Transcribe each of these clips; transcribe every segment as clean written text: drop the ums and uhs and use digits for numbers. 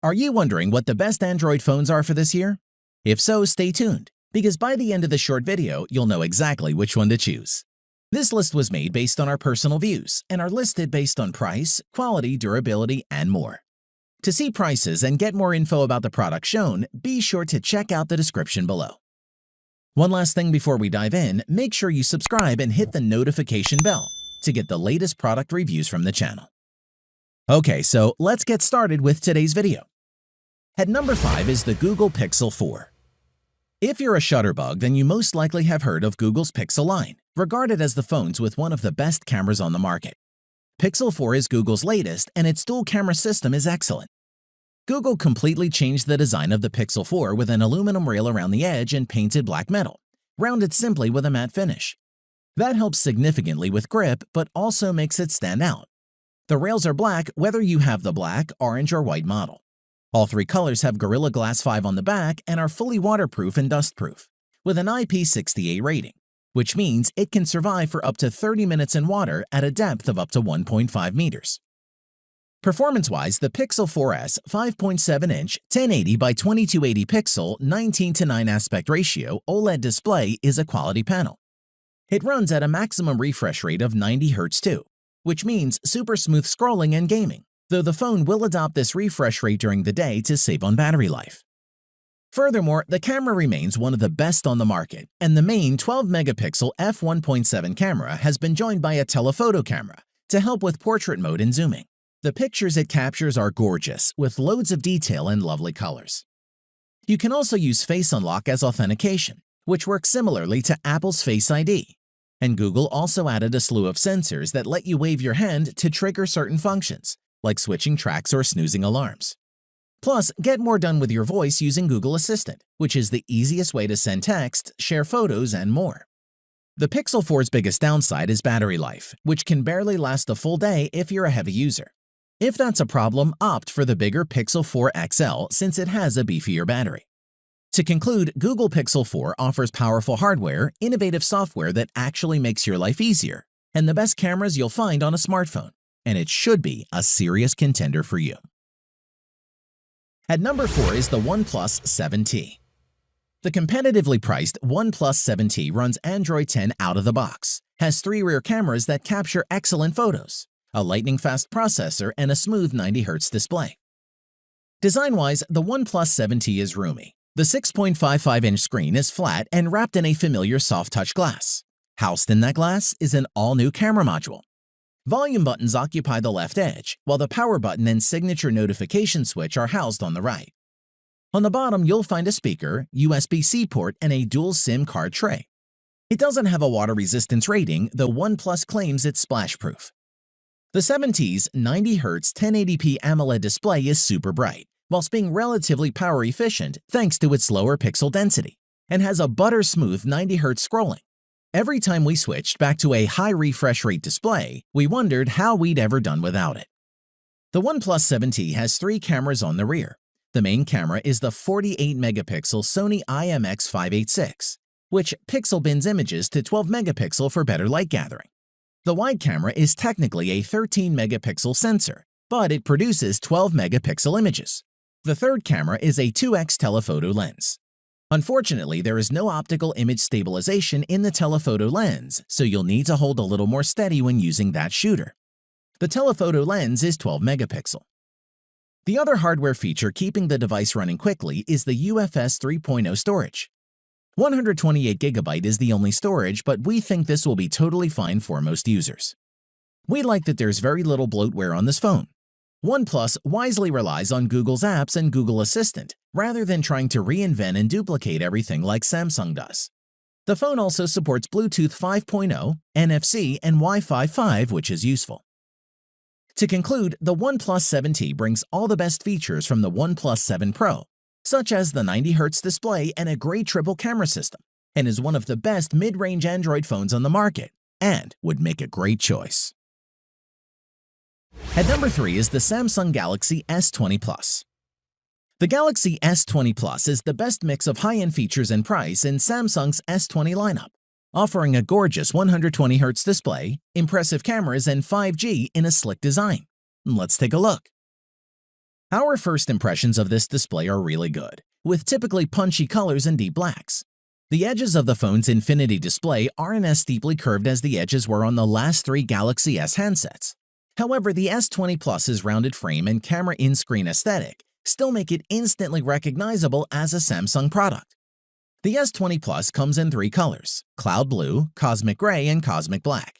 Are you wondering what the best Android phones are for this year? If so, stay tuned, because by the end of this short video, you'll know exactly which one to choose. This list was made based on our personal views and are listed based on price, quality, durability, and more. To see prices and get more info about the product shown, be sure to check out the description below. One last thing before we dive in, make sure you subscribe and hit the notification bell to get the latest product reviews from the channel. Okay, so let's get started with today's video. At number 5 is the Google Pixel 4. If you're a Shutterbug, then you most likely have heard of Google's Pixel line, regarded as the phones with one of the best cameras on the market. Pixel 4 is Google's latest, and its dual camera system is excellent. Google completely changed the design of the Pixel 4 with an aluminum rail around the edge and painted black metal, rounded simply with a matte finish. That helps significantly with grip, but also makes it stand out. The rails are black whether you have the black, orange, or white model. All three colors have Gorilla Glass 5 on the back and are fully waterproof and dustproof, with an IP68 rating, which means it can survive for up to 30 minutes in water at a depth of up to 1.5 meters. Performance-wise, the Pixel 4S 5.7-inch 1080 by 2280 pixel 19:9 aspect ratio OLED display is a quality panel. It runs at a maximum refresh rate of 90 Hz too, which means super smooth scrolling and gaming, though the phone will adopt this refresh rate during the day to save on battery life. Furthermore, the camera remains one of the best on the market, and the main 12-megapixel f1.7 camera has been joined by a telephoto camera to help with portrait mode and zooming. The pictures it captures are gorgeous, with loads of detail and lovely colors. You can also use Face Unlock as authentication, which works similarly to Apple's Face ID. And Google also added a slew of sensors that let you wave your hand to trigger certain functions, like switching tracks or snoozing alarms. Plus, get more done with your voice using Google Assistant, which is the easiest way to send text, share photos, and more. The Pixel 4's biggest downside is battery life, which can barely last a full day if you're a heavy user. If that's a problem, opt for the bigger Pixel 4 XL since it has a beefier battery. To conclude, Google Pixel 4 offers powerful hardware, innovative software that actually makes your life easier, and the best cameras you'll find on a smartphone, and it should be a serious contender for you. At number 4 is the OnePlus 7T. The competitively priced OnePlus 7T runs Android 10 out of the box, has 3 rear cameras that capture excellent photos, a lightning-fast processor, and a smooth 90 Hz display. Design-wise, the OnePlus 7T is roomy. The 6.55-inch screen is flat and wrapped in a familiar soft-touch glass. Housed in that glass is an all-new camera module. Volume buttons occupy the left edge, while the power button and signature notification switch are housed on the right. On the bottom, you'll find a speaker, USB-C port, and a dual SIM card tray. It doesn't have a water resistance rating, though OnePlus claims it's splash-proof. The 7T's 90 Hz 1080p AMOLED display is super bright, whilst being relatively power efficient thanks to its lower pixel density, and has a butter-smooth 90 Hz scrolling. Every time we switched back to a high refresh rate display, we wondered how we'd ever done without it. The OnePlus 7T has 3 cameras on the rear. The main camera is the 48-megapixel Sony IMX586, which pixel bins images to 12 megapixel for better light gathering. The wide camera is technically a 13-megapixel sensor, but it produces 12-megapixel images. The third camera is a 2x telephoto lens. Unfortunately, there is no optical image stabilization in the telephoto lens, so you'll need to hold a little more steady when using that shooter. The telephoto lens is 12 megapixel. The other hardware feature keeping the device running quickly is the UFS 3.0 storage. 128GB is the only storage, but we think this will be totally fine for most users. We like that there's very little bloatware on this phone. OnePlus wisely relies on Google's apps and Google Assistant, rather than trying to reinvent and duplicate everything like Samsung does. The phone also supports Bluetooth 5.0, NFC, and Wi-Fi 5, which is useful. To conclude, the OnePlus 7T brings all the best features from the OnePlus 7 Pro, such as the 90 Hz display and a great triple camera system, and is one of the best mid-range Android phones on the market, and would make a great choice. At number 3 is the Samsung Galaxy S20 Plus. The Galaxy S20 Plus is the best mix of high-end features and price in Samsung's S20 lineup, offering a gorgeous 120Hz display, impressive cameras, and 5G in a slick design. Let's take a look. Our first impressions of this display are really good, with typically punchy colors and deep blacks. The edges of the phone's Infinity display aren't as steeply curved as the edges were on the last three Galaxy S handsets. However, the S20 Plus's rounded frame and camera in-screen aesthetic still make it instantly recognizable as a Samsung product. The S20 Plus comes in three colors: Cloud Blue, Cosmic Gray, and Cosmic Black.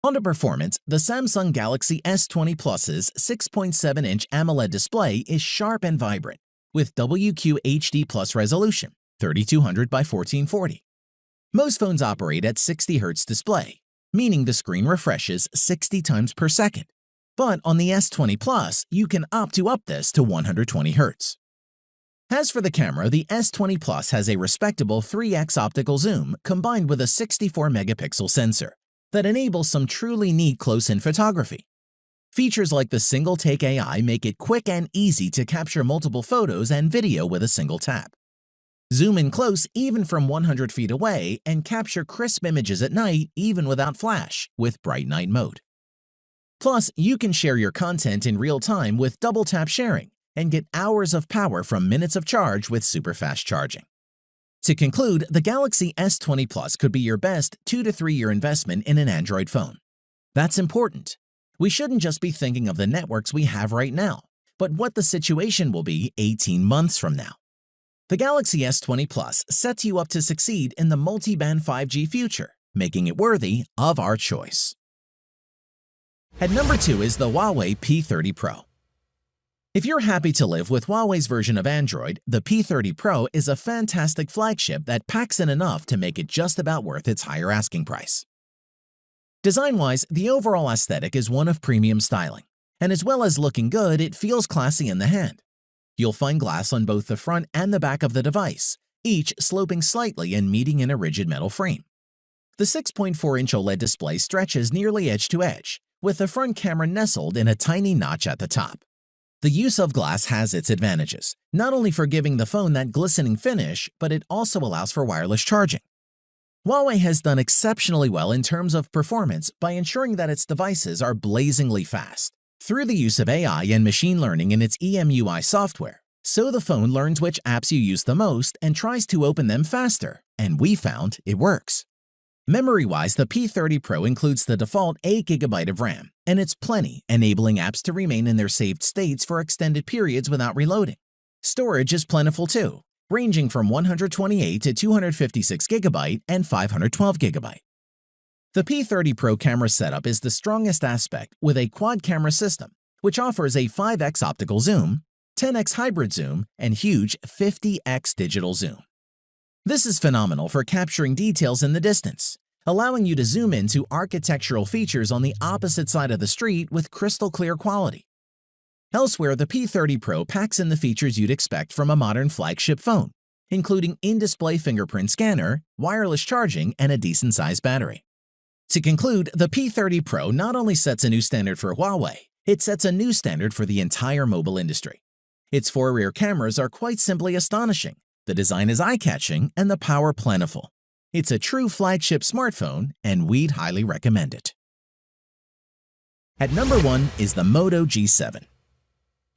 On to performance, the Samsung Galaxy S20 Plus's 6.7-inch AMOLED display is sharp and vibrant, with WQHD Plus resolution, 3200 by 1440. Most phones operate at 60 Hz display, meaning the screen refreshes 60 times per second. But on the S20 Plus, you can opt to up this to 120 Hz. As for the camera, the S20 Plus has a respectable 3x optical zoom combined with a 64-megapixel sensor that enables some truly neat close-in photography. Features like the single-take AI make it quick and easy to capture multiple photos and video with a single tap. Zoom in close even from 100 feet away and capture crisp images at night even without flash with Bright Night mode. Plus, you can share your content in real time with double-tap sharing and get hours of power from minutes of charge with super fast charging. To conclude, the Galaxy S20 Plus could be your best 2 to 3 year investment in an Android phone. That's important. We shouldn't just be thinking of the networks we have right now, but what the situation will be 18 months from now. The Galaxy S20 Plus sets you up to succeed in the multi-band 5G future, making it worthy of our choice. At number 2 is the Huawei P30 Pro. If you're happy to live with Huawei's version of Android, the P30 Pro is a fantastic flagship that packs in enough to make it just about worth its higher asking price. Design-wise, the overall aesthetic is one of premium styling, and as well as looking good, it feels classy in the hand. You'll find glass on both the front and the back of the device, each sloping slightly and meeting in a rigid metal frame. The 6.4-inch OLED display stretches nearly edge to edge, with the front camera nestled in a tiny notch at the top. The use of glass has its advantages, not only for giving the phone that glistening finish, but it also allows for wireless charging. Huawei has done exceptionally well in terms of performance by ensuring that its devices are blazingly fast through the use of AI and machine learning in its EMUI software, so the phone learns which apps you use the most and tries to open them faster, and we found it works. Memory-wise, the P30 Pro includes the default 8GB of RAM, and it's plenty, enabling apps to remain in their saved states for extended periods without reloading. Storage is plentiful too, ranging from 128 to 256GB and 512GB. The P30 Pro camera setup is the strongest aspect with a quad-camera system, which offers a 5x optical zoom, 10x hybrid zoom, and huge 50x digital zoom. This is phenomenal for capturing details in the distance, allowing you to zoom into architectural features on the opposite side of the street with crystal clear quality. Elsewhere, the P30 Pro packs in the features you'd expect from a modern flagship phone, including in-display fingerprint scanner, wireless charging, and a decent-sized battery. To conclude, the P30 Pro not only sets a new standard for Huawei, it sets a new standard for the entire mobile industry. Its 4 rear cameras are quite simply astonishing. The design is eye-catching and the power plentiful. It's a true flagship smartphone, and we'd highly recommend it. At number 1 is the Moto G7.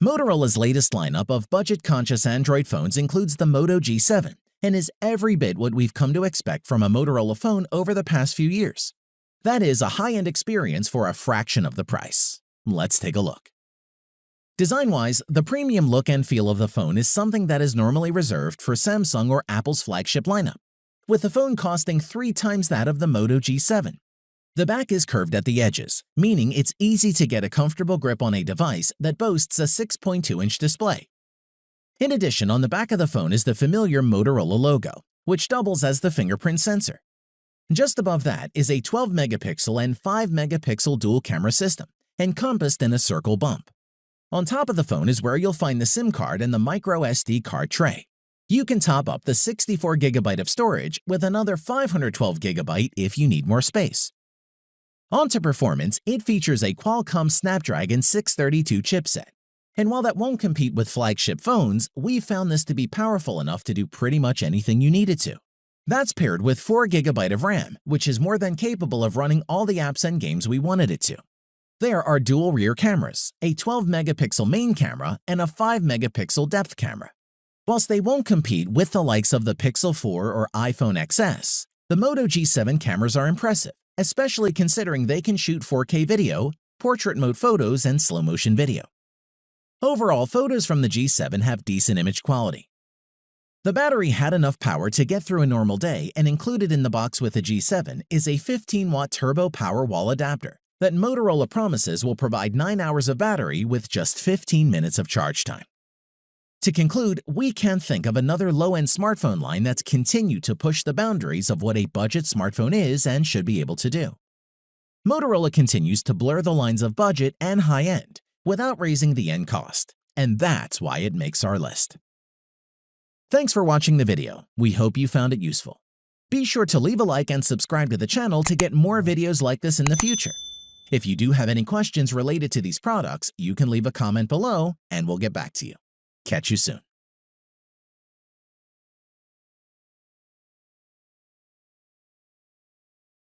Motorola's latest lineup of budget-conscious Android phones includes the Moto G7 and is every bit what we've come to expect from a Motorola phone over the past few years. That is a high-end experience for a fraction of the price. Let's take a look. Design-wise, the premium look and feel of the phone is something that is normally reserved for Samsung or Apple's flagship lineup, with the phone costing 3 times that of the Moto G7. The back is curved at the edges, meaning it's easy to get a comfortable grip on a device that boasts a 6.2-inch display. In addition, on the back of the phone is the familiar Motorola logo, which doubles as the fingerprint sensor. Just above that is a 12-megapixel and 5-megapixel dual-camera system, encompassed in a circle bump. On top of the phone is where you'll find the SIM card and the micro SD card tray. You can top up the 64GB of storage with another 512GB if you need more space. On to performance, it features a Qualcomm Snapdragon 632 chipset. And while that won't compete with flagship phones, we found this to be powerful enough to do pretty much anything you need it to. That's paired with 4GB of RAM, which is more than capable of running all the apps and games we wanted it to. There are dual rear cameras, a 12-megapixel main camera, and a 5-megapixel depth camera. Whilst they won't compete with the likes of the Pixel 4 or iPhone XS, the Moto G7 cameras are impressive, especially considering they can shoot 4K video, portrait mode photos, and slow-motion video. Overall, photos from the G7 have decent image quality. The battery had enough power to get through a normal day, and included in the box with the G7 is a 15-watt turbo power wall adapter that Motorola promises will provide 9 hours of battery with just 15 minutes of charge time. To conclude, we can't think of another low-end smartphone line that's continued to push the boundaries of what a budget smartphone is and should be able to do. Motorola continues to blur the lines of budget and high-end without raising the end cost, and that's why it makes our list. Thanks for watching the video. We hope you found it useful. Be sure to leave a like and subscribe to the channel to get more videos like this in the future. If you do have any questions related to these products, you can leave a comment below and we'll get back to you. Catch you soon.